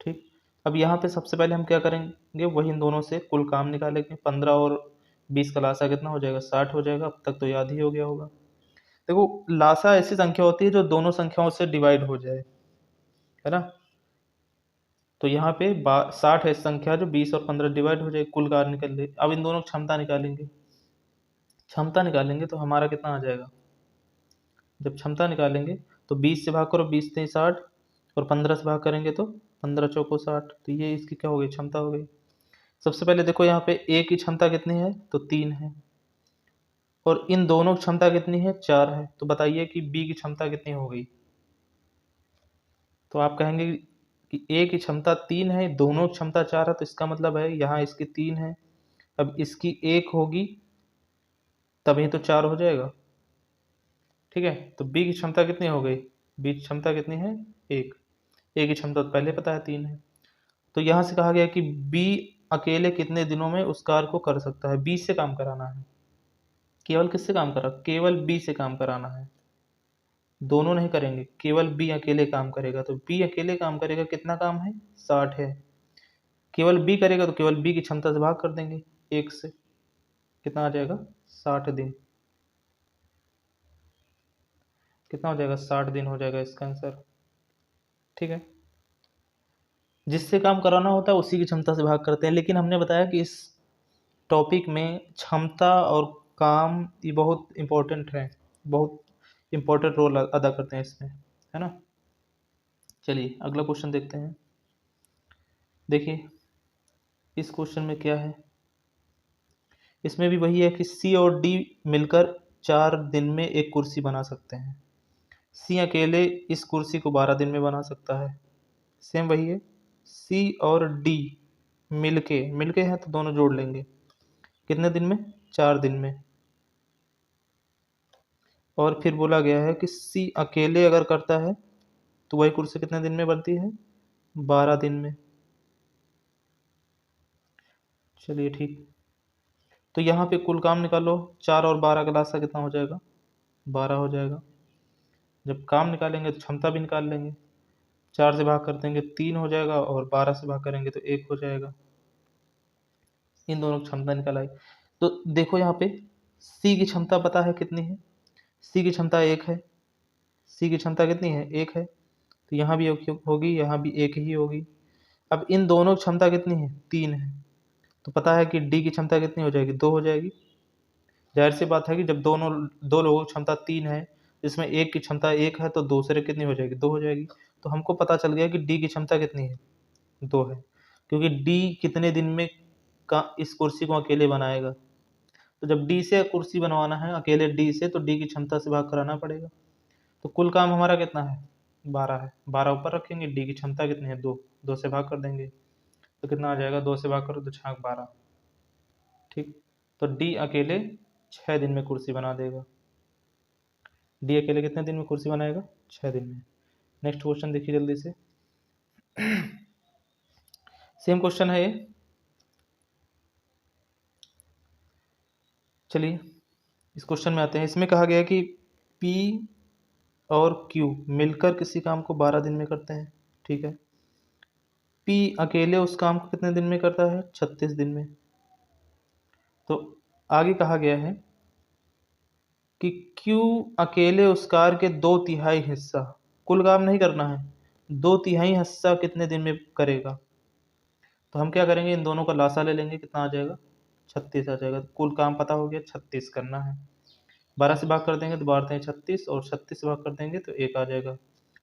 Speaker 1: ठीक, अब यहाँ पे सबसे पहले हम क्या करेंगे, वही इन दोनों से कुल काम निकालेंगे। 15 और 20 का लासा कितना हो जाएगा 60 हो जाएगा। अब तक तो याद ही हो गया होगा। देखो, लासा ऐसी संख्या होती है जो दोनों संख्याओं से डिवाइड हो जाए, है ना। तो यहाँ पे 60 है संख्या जो 20 और 15 डिवाइड हो जाए, कुल कार्य निकल ले। अब इन दोनों की क्षमता निकालेंगे, क्षमता निकालेंगे तो हमारा कितना आ जाएगा, जब क्षमता निकालेंगे तो 20 से भाग करो, 20 से 60, और 15 से भाग करेंगे तो 15 चौको 60। तो ये इसकी क्या हो गई, क्षमता हो गई। सबसे पहले देखो यहाँ पे ए की क्षमता कितनी है, तो 3 है, और इन दोनों की क्षमता कितनी है 4 है। तो बताइए कि बी की क्षमता कितनी हो गई। तो आप कहेंगे कि ए की क्षमता 3 है, दोनों की क्षमता 4 है, तो इसका मतलब है यहाँ इसकी 3 है, अब इसकी 1 होगी, तभी तो 4 हो जाएगा। ठीक है, तो बी की क्षमता कितनी हो गई, बी की क्षमता कितनी है 1, ए की क्षमता तो पहले पता है 3 है। तो यहाँ से कहा गया कि बी अकेले कितने दिनों में उस कार्य को कर सकता है, बी से काम कराना है। केवल किससे काम करा, केवल बी से काम कराना है, दोनों नहीं करेंगे, केवल बी अकेले काम करेगा। तो बी अकेले काम करेगा, कितना काम है 60 है, केवल बी करेगा तो केवल बी की क्षमता से भाग कर देंगे 1 से, कितना आ जाएगा 60 दिन। कितना हो जाएगा 60 दिन हो जाएगा इसका आंसर। ठीक है, जिससे काम कराना होता है उसी की क्षमता से भाग करते हैं। लेकिन हमने बताया कि इस टॉपिक में क्षमता और काम ये बहुत इम्पोर्टेंट है, बहुत इम्पोर्टेंट रोल अदा करते हैं इसमें, है ना। चलिए अगला क्वेश्चन देखते हैं। देखिए, इस क्वेश्चन में क्या है, इसमें भी वही है कि सी और डी मिलकर 4 दिन में एक कुर्सी बना सकते हैं। सी अकेले इस कुर्सी को 12 दिन में बना सकता है। सेम वही है, सी और डी मिलके, मिलके हैं तो दोनों जोड़ लेंगे, कितने दिन में 4 दिन में। और फिर बोला गया है कि सी अकेले अगर करता है तो वही कुर्सी कितने दिन में बनती है? 12 दिन में। चलिए ठीक। तो यहाँ पे कुल काम निकालो, 4 और 12 का लासा कितना हो जाएगा? 12 हो जाएगा। जब काम निकालेंगे तो क्षमता भी निकाल लेंगे। 4 से भाग कर देंगे 3 हो जाएगा, और 12 से भाग करेंगे तो 1 हो जाएगा। इन दोनों की क्षमता निकल आई। तो देखो यहाँ पे सी की क्षमता पता है कितनी है? सी की क्षमता 1 है। सी की क्षमता कितनी है? 1 है। तो यहाँ भी एक होगी, यहाँ भी 1 ही होगी। अब इन दोनों की क्षमता कितनी है? 3 है। तो पता है कि डी की क्षमता कितनी हो जाएगी? 2 हो जाएगी। जाहिर सी बात है कि जब दोनों दो लोगों की क्षमता 3 है, जिसमें एक की क्षमता 1 है, तो दूसरे कितनी हो जाएगी? 2 हो जाएगी। तो हमको पता चल गया कि डी की क्षमता कितनी है? 2 है। क्योंकि डी कितने दिन में का इस कुर्सी को अकेले बनाएगा। तो जब डी से कुर्सी बनवाना है अकेले डी से, तो डी की क्षमता से भाग कराना पड़ेगा। तो कुल काम हमारा कितना है? 12 है। 12 ऊपर रखेंगे, डी की क्षमता कितनी है? 2। 2 से भाग कर देंगे तो कितना आ जाएगा? 2 से भाग करो तो 6 12। ठीक। तो डी अकेले 6 दिन में कुर्सी बना देगा। डी अकेले कितने दिन में कुर्सी बनाएगा? 6 दिन में। नेक्स्ट क्वेश्चन देखिए जल्दी से। सेम क्वेश्चन है ये। चलिए इस क्वेश्चन में आते हैं। इसमें कहा गया है कि P और Q मिलकर किसी काम को 12 दिन में करते हैं। ठीक है। P अकेले उस काम को कितने दिन में करता है? 36 दिन में। तो आगे कहा गया है कि Q अकेले उस कार के 2/3 हिस्सा, कुल काम नहीं करना है, 2/3 हिस्सा कितने दिन में करेगा? तो हम क्या करेंगे, इन दोनों का लासा ले लेंगे। कितना आ जाएगा? 36 आ जाएगा। कुल काम पता हो गया, 36 करना है। 12 से भाग कर देंगे तो 12 36, और 36 से भाग कर देंगे तो 1 आ जाएगा।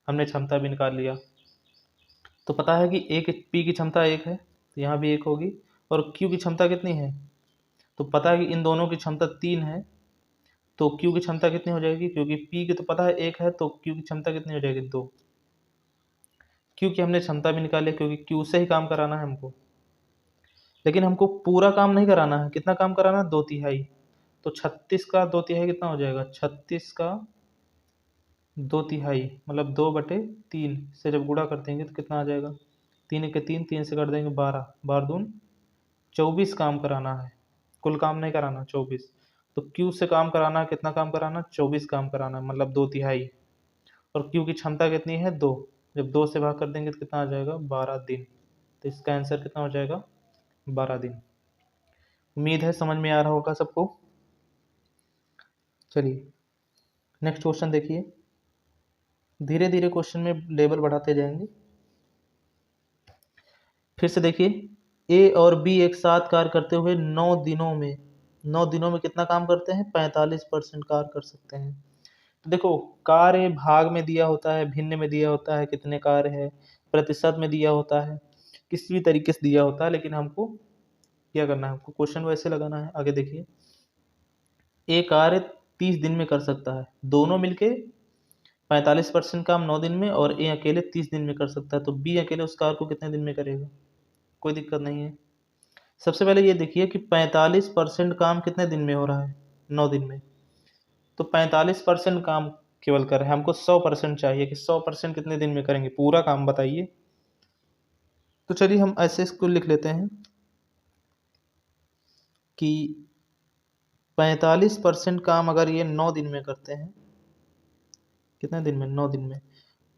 Speaker 1: हमने क्षमता भी निकाल लिया। तो पता है कि एक पी की क्षमता 1 है, तो यहाँ भी 1 होगी। और क्यू की क्षमता कितनी है? तो पता है कि इन दोनों की क्षमता 3 है, तो क्यू की क्षमता कितनी हो जाएगी? क्योंकि पी की तो पता है 1 है, तो क्यू की क्षमता कितनी हो जाएगी? 2। क्यू की हमने क्षमता भी निकाली, क्योंकि क्यू से ही काम कराना है हमको। लेकिन हमको पूरा काम नहीं कराना है। कितना काम कराना है? 2/3। तो 36 का 2/3 कितना हो जाएगा? 36 का 2/3 मतलब 2/3 से जब गुणा कर देंगे तो कितना आ जाएगा? 3 के 3, 3 से कर देंगे 12, 12 दून 24 काम कराना है। कुल काम नहीं कराना, 24। तो क्यू से काम कराना है, कितना काम कराना? 24 काम कराना है, मतलब 2/3। और क्यू की क्षमता कितनी है? 2। जब 2 से भाग कर देंगे तो कितना आ जाएगा? 12 दिन। तो इसका आंसर कितना हो जाएगा? 12 दिन। उम्मीद है समझ में आ रहा होगा सबको। चलिए नेक्स्ट क्वेश्चन देखिए। धीरे धीरे क्वेश्चन में लेवल बढ़ाते जाएंगे। फिर से देखिए, ए और बी एक साथ कार्य करते हुए 9 दिनों में कितना काम करते हैं? 45% कार्य कर सकते हैं। तो देखो, कार्य भाग में दिया होता है, भिन्न में दिया होता है, कितने कार्य है, प्रतिशत में दिया होता है, किसी भी तरीके से दिया होता है। लेकिन हमको क्या करना है? हमको क्वेश्चन वैसे लगाना है। आगे देखिए, ए कार्य 30 दिन में कर सकता है, दोनों मिलके 45% काम 9 दिन में, और ए अकेले 30 दिन में कर सकता है। तो बी अकेले उस कार्य को कितने दिन में करेगा? कोई दिक्कत नहीं है। सबसे पहले ये देखिए कि 45% काम कितने दिन में हो रहा है? 9 दिन में। तो 45% काम केवल कर रहे हैं, हमको 100% चाहिए कि 100% कितने दिन में करेंगे? पूरा काम बताइए। तो चलिए हम ऐसे इसको लिख लेते हैं कि 45% काम अगर ये 9 दिन में करते हैं, कितने दिन में? 9 दिन में।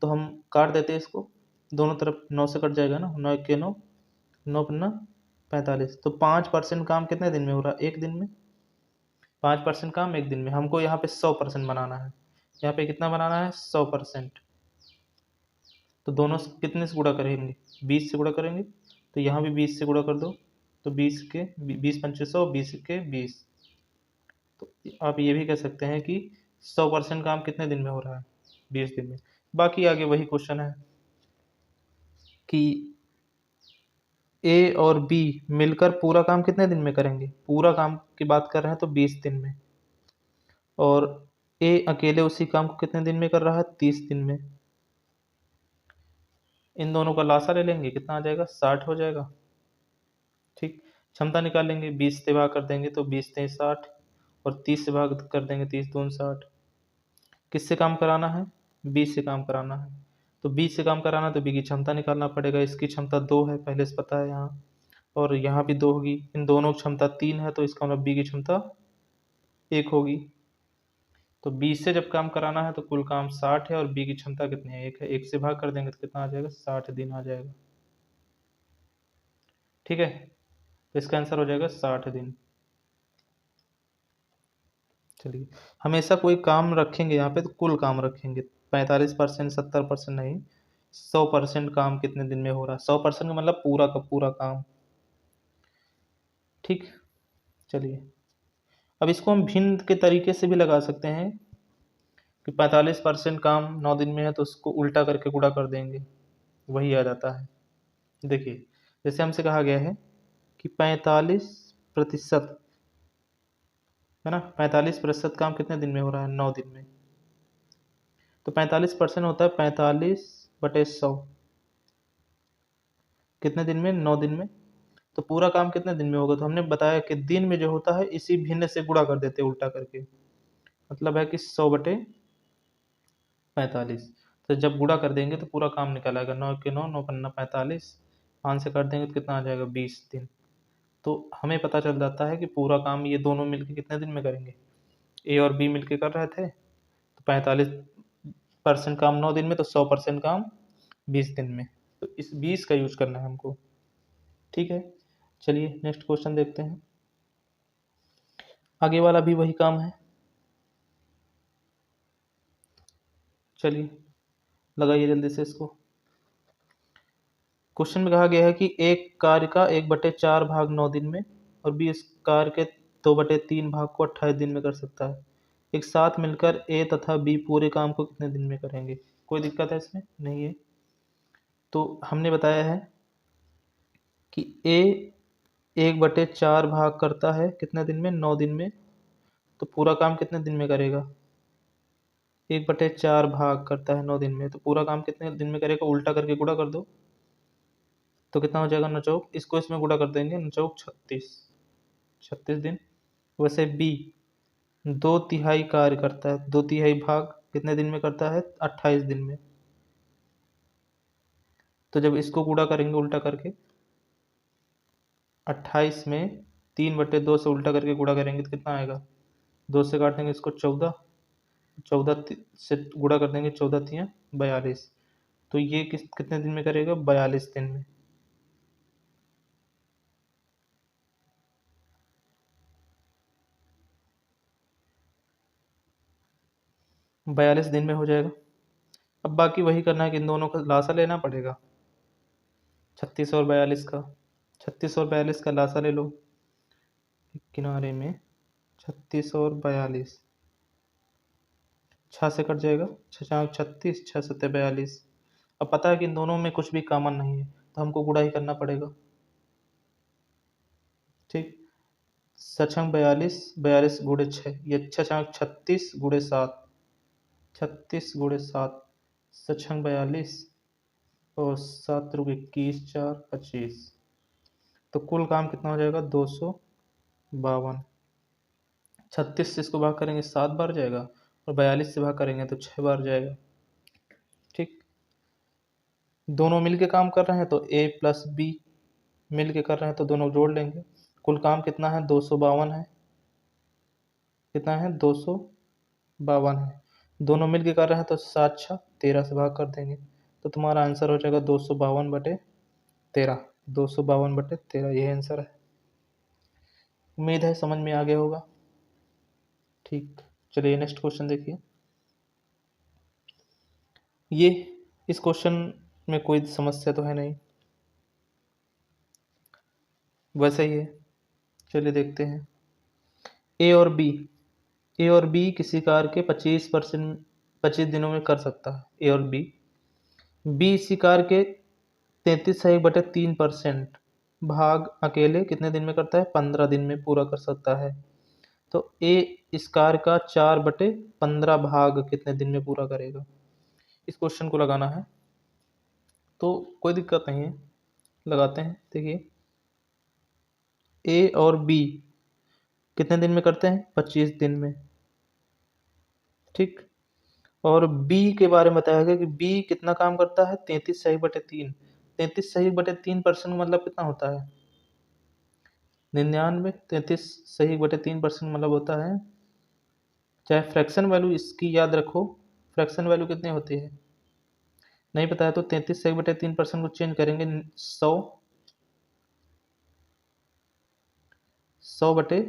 Speaker 1: तो हम काट देते हैं इसको, दोनों तरफ 9 से कट जाएगा ना, 9 के 9, 9 पन्ना 45। तो 5% काम कितने दिन में हो रहा है? 1 दिन में। 5% काम 1 दिन में। हमको यहाँ पे 100% बनाना है। यहाँ पे कितना बनाना है? 100%। तो दोनों से कितने से गुणा करेंगे? 20 से गुणा करेंगे। तो यहाँ भी 20 से गुणा कर दो। तो 20 के 20 पंचे 100, 20 के 20। तो आप ये भी कह सकते हैं कि 100% काम कितने दिन में हो रहा है? 20 दिन में। बाकी आगे वही क्वेश्चन है कि ए और बी मिलकर पूरा काम कितने दिन में करेंगे? पूरा काम की बात कर रहे हैं तो 20 दिन में। और ए अकेले उसी काम को कितने दिन में कर रहा है? 30 दिन में। इन दोनों का लासा ले लेंगे, कितना आ जाएगा? 60 हो जाएगा। ठीक। क्षमता निकालेंगे, 20 से भाग कर देंगे तो 20 तेईस 60, और 30 से भाग कर देंगे 30 दून 60। किससे काम कराना है? बी से काम कराना है। तो बी से काम कराना है तो बी की क्षमता निकालना पड़ेगा। इसकी क्षमता 2 है, पहले से पता है यहाँ, और यहाँ भी 2 होगी। इन दोनों की क्षमता 3 है, तो इसका मतलब बी की क्षमता 1 होगी। तो 20 से जब काम कराना है तो कुल काम 60 है, और बी की क्षमता कितनी है? 1 है। 1 से भाग कर देंगे तो कितना आ जाएगा? 60 दिन आ जाएगा। ठीक है, तो इसका आंसर हो जाएगा 60 दिन। चलिए, हमेशा कोई काम रखेंगे यहाँ पे तो कुल काम रखेंगे, 45%, 70% नहीं, 100% काम कितने दिन में हो रहा है। 100% का मतलब पूरा का पूरा काम। ठीक, चलिए, अब इसको हम भिन्न के तरीके से भी लगा सकते हैं कि 45% काम 9 दिन में है तो उसको उल्टा करके गुणा कर देंगे, वही आ जाता है। देखिए, जैसे हमसे कहा गया है कि 45%, है ना, 45% काम कितने दिन में हो रहा है? 9 दिन में। तो 45% होता है 45/100, कितने दिन में? 9 दिन में। तो पूरा काम कितने दिन में होगा? तो हमने बताया कि दिन में जो होता है इसी भिन्न से गुणा कर देते हैं उल्टा करके, मतलब है कि 100/45। तो जब गुणा कर देंगे तो पूरा काम निकल आएगा। 9 के 9, 9 पन्ना 45, 5 से काट देंगे तो कितना आ जाएगा? 20 दिन। तो हमें पता चल जाता है कि पूरा काम ये दोनों मिलके कितने दिन में करेंगे। ए और बी मिलके कर रहे थे, तो 45% काम 9 दिन में, तो 100% काम 20 दिन में। तो इस 20 का यूज करना है हमको। ठीक है, चलिए नेक्स्ट क्वेश्चन देखते हैं। आगे वाला भी वही काम है। चलिए, लगाइए जल्दी से इसको। क्वेश्चन में कहा गया है कि एक कार्य का 1/4 भाग 9 दिन में, और बी इस कार्य के 2/3 भाग को 28 दिन में कर सकता है। एक साथ मिलकर ए तथा बी पूरे काम को कितने दिन में करेंगे? कोई दिक्कत है इसमें? नहीं है। तो हमने बताया है कि ए 1/4 भाग करता है कितने दिन में? 9 दिन में। तो पूरा काम कितने दिन में करेगा? 1/4 भाग करता है 9 दिन में, तो पूरा काम कितने दिन में करेगा? उल्टा करके गुणा कर दो, तो कितना हो जाएगा? 9 इसको इसमें गुणा कर देंगे, 9 36, 36 दिन। वैसे बी 2/3 कार्य करता है, 2/3 भाग कितने दिन में करता है? 28 दिन में। तो जब इसको गुणा करेंगे उल्टा करके, 28 में 3/2 से उल्टा करके गुणा करेंगे तो कितना आएगा? 2 से काटेंगे इसको 14, 14 से गुणा कर देंगे, 14 तियाँ 42। तो ये कितने दिन में करेगा? 42 दिन में। 42 दिन में हो जाएगा। अब बाकी वही करना है कि इन दोनों का लासा लेना पड़ेगा, 36 और 42 का। 36 और 42 का लासा ले लो, एक किनारे में 36 और 42, 6 से कट जाएगा, 6×36, 6×7=42। अब पता है कि इन दोनों में कुछ भी कॉमन नहीं है, तो हमको गुणा ही करना पड़ेगा। ठीक, 6×42, 42 गुणे 6, ये 6×36 गुणे 7, 36 गुणे 7, 6×42, और 7×21, 4×25। तो कुल काम कितना हो जाएगा? 252। 36 से इसको भाग करेंगे 7 बार जाएगा, और 42 से भाग करेंगे तो 6 बार जाएगा। ठीक, दोनों मिल के काम कर रहे हैं तो ए प्लस बी मिल के कर रहे हैं तो दोनों जोड़ लेंगे। कुल काम कितना है? 252 है। कितना है? 252 है। दोनों मिल के कर रहे हैं तो 7×6 13 से भाग कर देंगे, तो तुम्हारा आंसर हो जाएगा 252/13। 252/13 यही आंसर है। उम्मीद है समझ में आ गया होगा। ठीक, चलिए नेक्स्ट क्वेश्चन देखिए। ये इस क्वेश्चन में कोई समस्या तो है नहीं, वैसे ही है। चलिए देखते हैं। ए और बी, ए और बी किसी कार के 25 दिनों में कर सकता है, ए और बी। बी इसी कार के 33/3% भाग अकेले कितने दिन में करता है? 15 दिन में पूरा कर सकता है। तो ए इस कार का 4/15 भाग कितने दिन में पूरा करेगा? इस क्वेश्चन को लगाना है, तो कोई दिक्कत नहीं है, लगाते हैं। देखिए, ए और बी कितने दिन में करते हैं? 25 दिन में। ठीक, और बी के बारे में बताया गया कि बी कितना काम करता है, 33 सही बटे 3। 33 सही बटे 3% मतलब कितना होता है, 99। 33 सही बटे 3% मतलब होता है, चाहे फ्रैक्शन वैल्यू इसकी याद रखो, फ्रैक्शन वैल्यू कितनी होती है नहीं पता है, तो 33 सही बटे 3% को चेंज करेंगे 100 बटे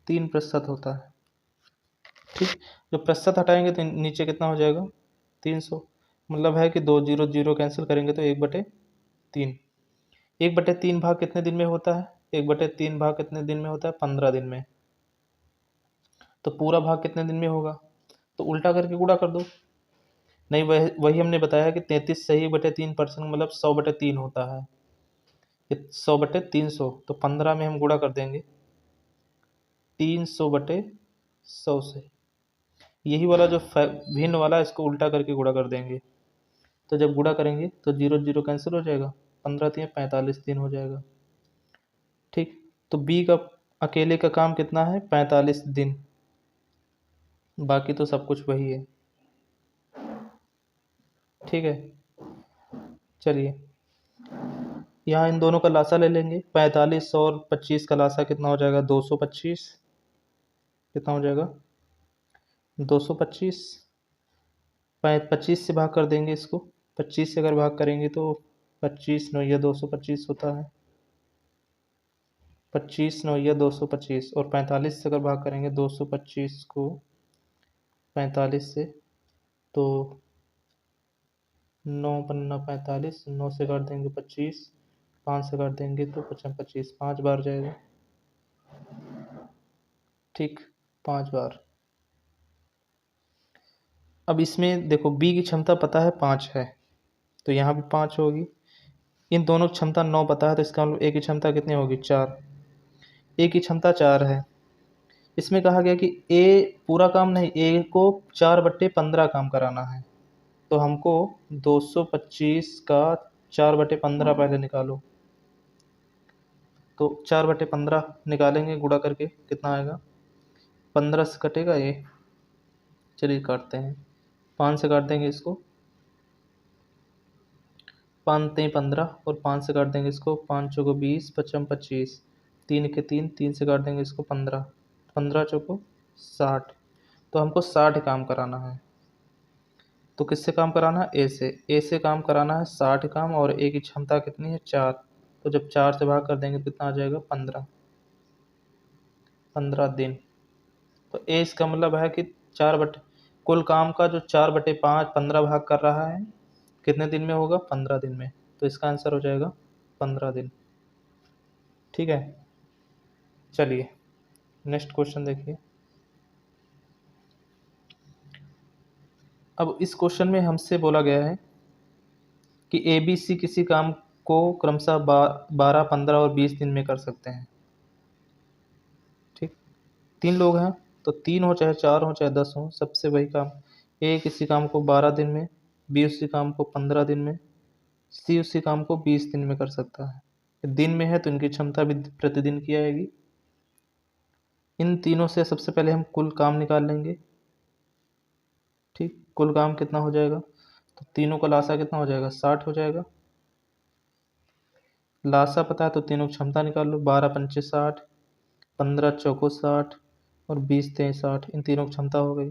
Speaker 1: 3% होता है। ठीक, जब प्रतिशत हटाएंगे तो नीचे कितना हो जाएगा, 300। मतलब है कि 2 0 0 कैंसिल करेंगे तो 1/3। 1/3 भाग कितने दिन में होता है, 1/3 भाग कितने दिन में होता है, 15 दिन में। तो पूरा भाग कितने दिन में होगा, तो उल्टा करके गुणा कर दो। नहीं, वही हमने बताया कि 33 सही बटे 3% मतलब 100/3 होता है, 100/300। तो 15 में हम गुणा कर देंगे 300/100 से। यही वाला जो भिन्न वाला है इसको उल्टा करके गुणा कर देंगे। तो जब गुणा करेंगे तो 0 0 कैंसिल हो जाएगा, 15×3 = 45 दिन हो जाएगा। ठीक, तो बी का अकेले का काम कितना है, 45 दिन। बाकी तो सब कुछ वही है। ठीक है, चलिए यहाँ इन दोनों का लासा ले लेंगे। 45 और 25 का लासा कितना हो जाएगा, 225। कितना हो जाएगा, 225। 25 से भाग कर देंगे इसको, 25 से अगर भाग करेंगे तो 25×9=225 होता है। 25×9=225। और 45 से अगर भाग करेंगे 225 को 45 से, तो 9×5 = 45। 9 से काट देंगे 25, 5 से काट देंगे तो 25, 5 बार जाएगा। ठीक, 5 बार। अब इसमें देखो बी की क्षमता पता है 5 है, तो यहाँ भी 5 होगी। इन दोनों की क्षमता 9 पता है, तो इसका मतलब ए की क्षमता कितनी होगी, 4। ए की क्षमता 4 है। इसमें कहा गया कि ए पूरा काम नहीं, ए को 4/15 काम कराना है। तो हमको 225 का 4/15 पहले निकालो। तो 4/15 निकालेंगे गुणा करके, कितना आएगा, 15 से कटेगा ये, चलिए काटते हैं। 5 से काट देंगे इसको, 5×3 = 15, और 5 से काट देंगे इसको, 5×4 = 20, 5×5 = 25, 3×3 3 से काट देंगे इसको, 15, 15×4 = 60। तो हमको 60 काम कराना है। तो किससे काम कराना है, ए से काम कराना है 60 काम, और ए की क्षमता कितनी है, 4। तो जब 4 से भाग कर देंगे तो कितना आ जाएगा, 15 दिन। तो ए इसका मतलब है कि कुल काम का जो 4/5 15 भाग कर रहा है, कितने दिन में होगा, 15 दिन में। तो इसका आंसर हो जाएगा 15 दिन। ठीक है, चलिए नेक्स्ट क्वेश्चन देखिए। अब इस क्वेश्चन में हमसे बोला गया है कि ए बी सी किसी काम को क्रमशः 12, 15 और 20 दिन में कर सकते हैं। ठीक, 3 लोग हैं, तो 3 हो चाहे 4 हो चाहे 10 हो, सबसे वही काम। ए किसी काम को 12 दिन में, बी उसी काम को 15 दिन में, सी उसी काम को 20 दिन में कर सकता है। दिन में है तो इनकी क्षमता भी प्रतिदिन की आएगी। इन तीनों से सबसे पहले हम कुल काम निकाल लेंगे। ठीक, कुल काम कितना हो जाएगा, तो तीनों का लासा कितना हो जाएगा, 60 हो जाएगा। लासा पता है तो तीनों की क्षमता निकाल लो, 12×5 = 60, 15×4 = 60, और 20×3 = 60। इन तीनों की क्षमता हो गई।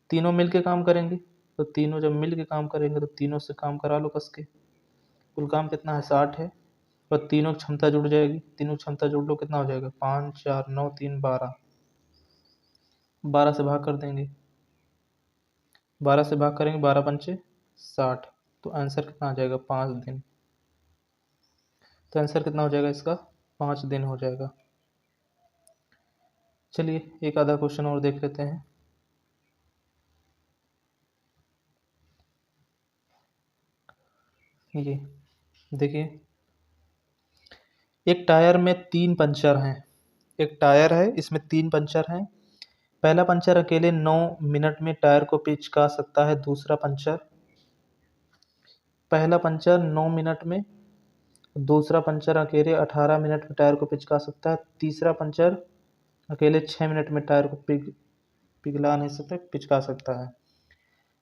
Speaker 1: तीनों मिल के काम करेंगे, तो तीनों जब मिल के काम करेंगे तो तीनों से काम करा लो कस के। कुल काम कितना है, 60 है, और तीनों की क्षमता जुड़ जाएगी। तीनों की क्षमता जुड़ लो, कितना हो जाएगा, 5 4 9 3 12। 12 से भाग कर देंगे, 12 से भाग करेंगे, 12×5 = 60। तो आंसर कितना आ जाएगा, 5 दिन। तो आंसर कितना हो जाएगा इसका, 5 दिन हो जाएगा। चलिए एक आधा क्वेश्चन और देख लेते हैं। ये देखिए, एक टायर में 3 पंचर हैं। एक टायर है, इसमें 3 पंचर हैं। पहला पंचर अकेले 9 मिनट में टायर को पिचका सकता है। पहला पंचर 9 मिनट में, दूसरा पंचर अकेले 18 मिनट में टायर को पिचका सकता है। तीसरा पंचर अकेले 6 मिनट में टायर को पिघला नहीं सकता, पिचका सकता है।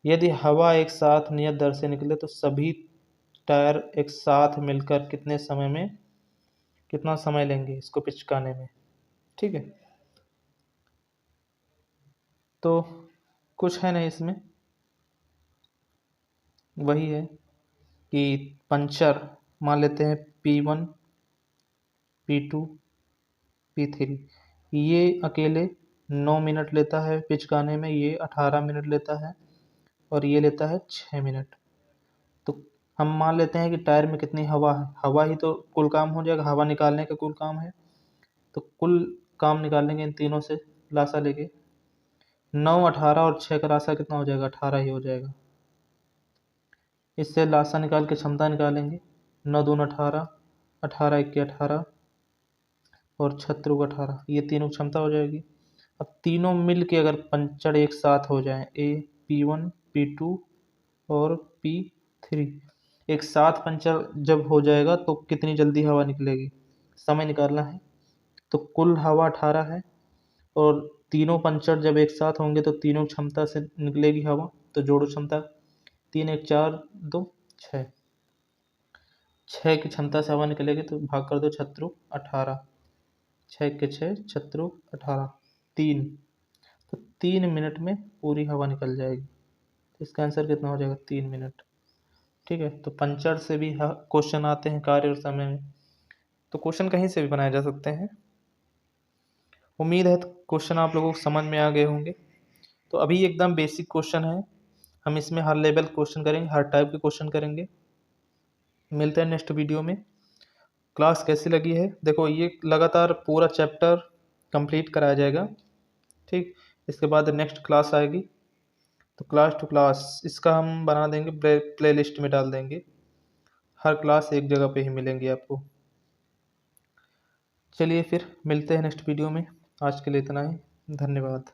Speaker 1: यदि हवा एक साथ नियत दर से निकले तो सभी टायर एक साथ मिलकर कितना समय लेंगे इसको पिचकाने में। ठीक है, तो कुछ है नहीं इसमें, वही है कि पंचर मान लेते हैं P1 P2 P3, ये अकेले 9 मिनट लेता है पिचकाने में, ये 18 मिनट लेता है और ये लेता है 6 मिनट। तो हम मान लेते हैं कि टायर में कितनी हवा है, हवा ही तो कुल काम हो जाएगा, हवा निकालने का कुल काम है। तो कुल काम निकालेंगे इन तीनों से लासा लेके, 9 18 और 6 का लासा कितना हो जाएगा, 18 ही हो जाएगा। इससे लासा निकाल के क्षमता निकालेंगे, 9 दूनी 18, 18 1 18 और 76 18, ये तीनों क्षमता हो जाएगी। अब तीनों मिल के अगर पंचर एक साथ हो जाएं, P1 P2 और P3 एक साथ पंचर जब हो जाएगा तो कितनी जल्दी हवा निकलेगी, समय निकालना है। तो कुल हवा 18 है और तीनों पंचर जब एक साथ होंगे तो तीनों क्षमता से निकलेगी हवा, तो जोड़ो क्षमता, 3 1 4 2 6, 6 की क्षमता से हवा निकलेगी तो भाग कर दो 76 18, 6 के 6 76 18, 3, तो 3 मिनट में पूरी हवा निकल जाएगी। तो इसका आंसर कितना हो जाएगा, 3 मिनट। ठीक है, तो पंचर से भी क्वेश्चन आते हैं कार्य और समय में, तो क्वेश्चन कहीं से भी बनाए जा सकते हैं। उम्मीद है क्वेश्चन आप लोगों को समझ में आ गए होंगे। तो अभी एकदम बेसिक क्वेश्चन है, हम इसमें हर लेवल क्वेश्चन करेंगे, हर टाइप के क्वेश्चन करेंगे। मिलते हैं नेक्स्ट वीडियो में। क्लास कैसी लगी है, देखो ये लगातार पूरा चैप्टर कंप्लीट कराया जाएगा। ठीक, इसके बाद नेक्स्ट क्लास आएगी, तो क्लास टू क्लास इसका हम बना देंगे, प्ले लिस्ट में डाल देंगे, हर क्लास एक जगह पे ही मिलेंगी आपको। चलिए फिर मिलते हैं नेक्स्ट वीडियो में, आज के लिए इतना ही, धन्यवाद।